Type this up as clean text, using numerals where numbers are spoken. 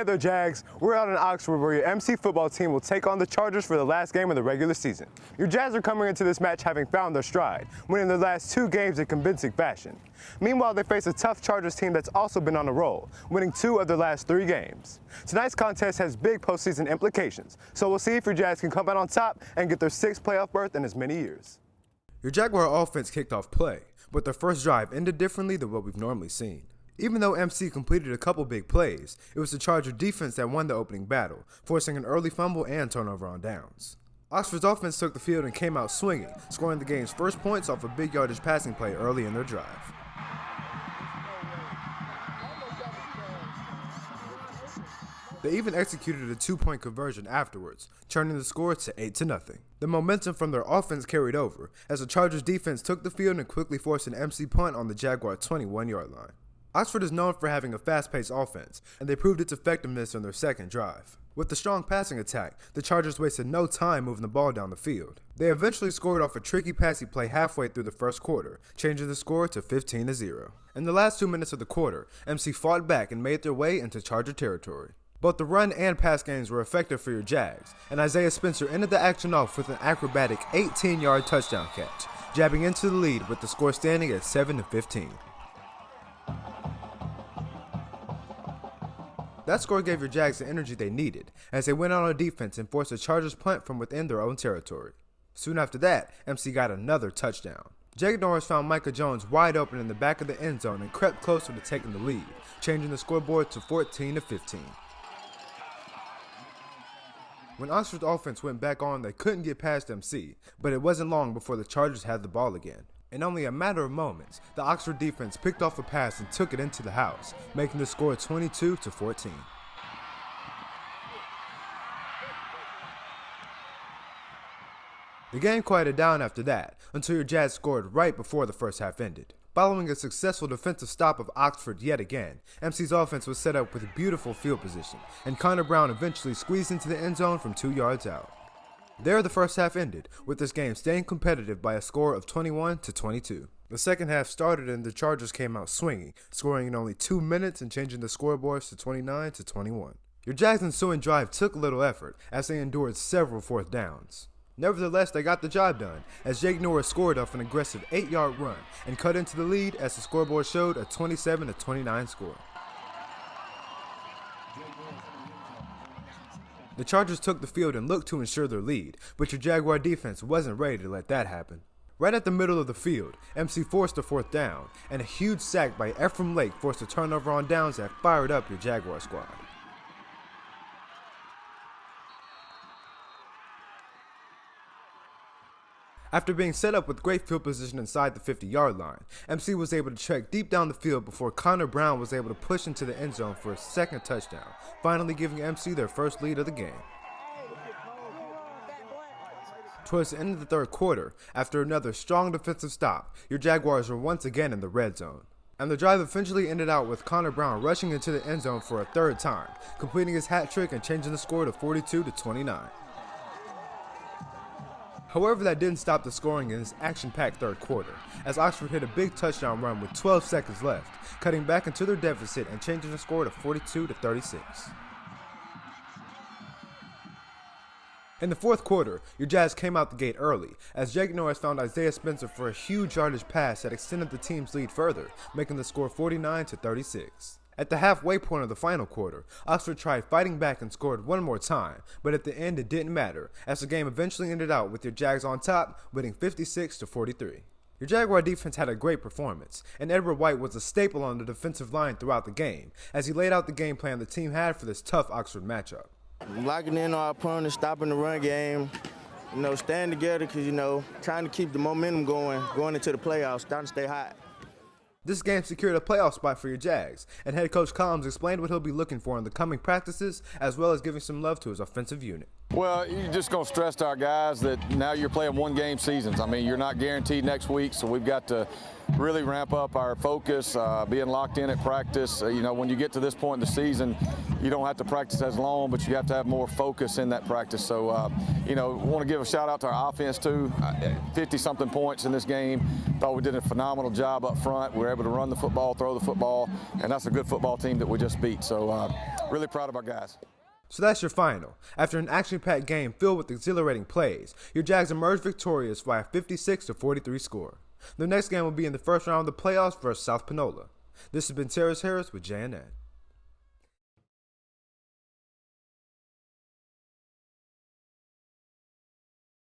Hey there, Jags. We're out in Oxford where your MC football team will take on the Chargers for the last game of the regular season. Your Jags are coming into this match having found their stride, winning their last 2 games in convincing fashion. Meanwhile, they face a tough Chargers team that's also been on a roll, winning 2 of their last 3 games. Tonight's contest has big postseason implications, so we'll see if your Jags can come out on top and get their 6th playoff berth in as many years. Your Jaguar offense kicked off play, but their first drive ended differently than what we've normally seen. Even though MC completed a couple big plays, it was the Charger defense that won the opening battle, forcing an early fumble and turnover on downs. Oxford's offense took the field and came out swinging, scoring the game's first points off a big yardage passing play early in their drive. They even executed a 2-point conversion afterwards, turning the score to 8-0. The momentum from their offense carried over, as the Chargers defense took the field and quickly forced an MC punt on the Jaguar 21-yard line. Oxford is known for having a fast-paced offense, and they proved its effectiveness on their second drive. With the strong passing attack, the Chargers wasted no time moving the ball down the field. They eventually scored off a tricky passing play halfway through the first quarter, changing the score to 15-0. In the last 2 minutes of the quarter, MC fought back and made their way into Charger territory. Both the run and pass games were effective for your Jags, and Isaiah Spencer ended the action off with an acrobatic 18-yard touchdown catch, jabbing into the lead with the score standing at 7-15. That score gave your Jags the energy they needed, as they went out on defense and forced a Chargers punt from within their own territory. Soon after that, MC got another touchdown. Jaguar found Micah Jones wide open in the back of the end zone and crept closer to taking the lead, changing the scoreboard to 14-15. When Oxford's offense went back on, they couldn't get past MC, but it wasn't long before the Chargers had the ball again. In only a matter of moments, the Oxford defense picked off a pass and took it into the house, making the score 22-14. The game quieted down after that, until your Jazz scored right before the first half ended. Following a successful defensive stop of Oxford yet again, MC's offense was set up with beautiful field position, and Connor Brown eventually squeezed into the end zone from 2 yards out. There the first half ended, with this game staying competitive by a score of 21-22. The second half started and the Chargers came out swinging, scoring in only 2 minutes and changing the scoreboards to 29-21. Your Jags' ensuing drive took little effort, as they endured several fourth downs. Nevertheless, they got the job done, as Jaguar scored off an aggressive 8-yard run and cut into the lead as the scoreboard showed a 27-29 score. The Chargers took the field and looked to ensure their lead, but your Jaguar defense wasn't ready to let that happen. Right at the middle of the field, MC forced a fourth down, and a huge sack by Ephraim Lake forced a turnover on downs that fired up your Jaguar squad. After being set up with great field position inside the 50-yard line, MC was able to trek deep down the field before Connor Brown was able to push into the end zone for a second touchdown, finally giving MC their first lead of the game. Towards the end of the third quarter, after another strong defensive stop, your Jaguars were once again in the red zone. And the drive eventually ended out with Connor Brown rushing into the end zone for a third time, completing his hat trick and changing the score to 42-29. However, that didn't stop the scoring in this action-packed third quarter, as Oxford hit a big touchdown run with 12 seconds left, cutting back into their deficit and changing the score to 42-36. In the fourth quarter, your Jazz came out the gate early, as Jaguar found Isaiah Spencer for a huge yardage pass that extended the team's lead further, making the score 49-36. At the halfway point of the final quarter, Oxford tried fighting back and scored one more time, but at the end it didn't matter, as the game eventually ended out with your Jags on top, winning 56-43. Your Jaguar defense had a great performance, and Edward White was a staple on the defensive line throughout the game, as he laid out the game plan the team had for this tough Oxford matchup. Locking in our opponents, stopping the run game, staying together because, trying to keep the momentum going into the playoffs, trying to stay hot. This game secured a playoff spot for your Jags, and head coach Collins explained what he'll be looking for in the coming practices, as well as giving some love to his offensive unit. Well, you're just going to stress to our guys that now you're playing one-game seasons. I mean, you're not guaranteed next week, so we've got to really ramp up our focus, being locked in at practice. You know, when you get to this point in the season, you don't have to practice as long, but you have to have more focus in that practice. So, you know, want to give a shout-out to our offense, too. 50-something points in this game. Thought we did a phenomenal job up front. We were able to run the football, throw the football, and that's a good football team that we just beat. So, really proud of our guys. So that's your final. After an action-packed game filled with exhilarating plays, your Jags emerged victorious via a 56-43 score. Their next game will be in the first round of the playoffs versus South Panola. This has been Terris Harris with JNN.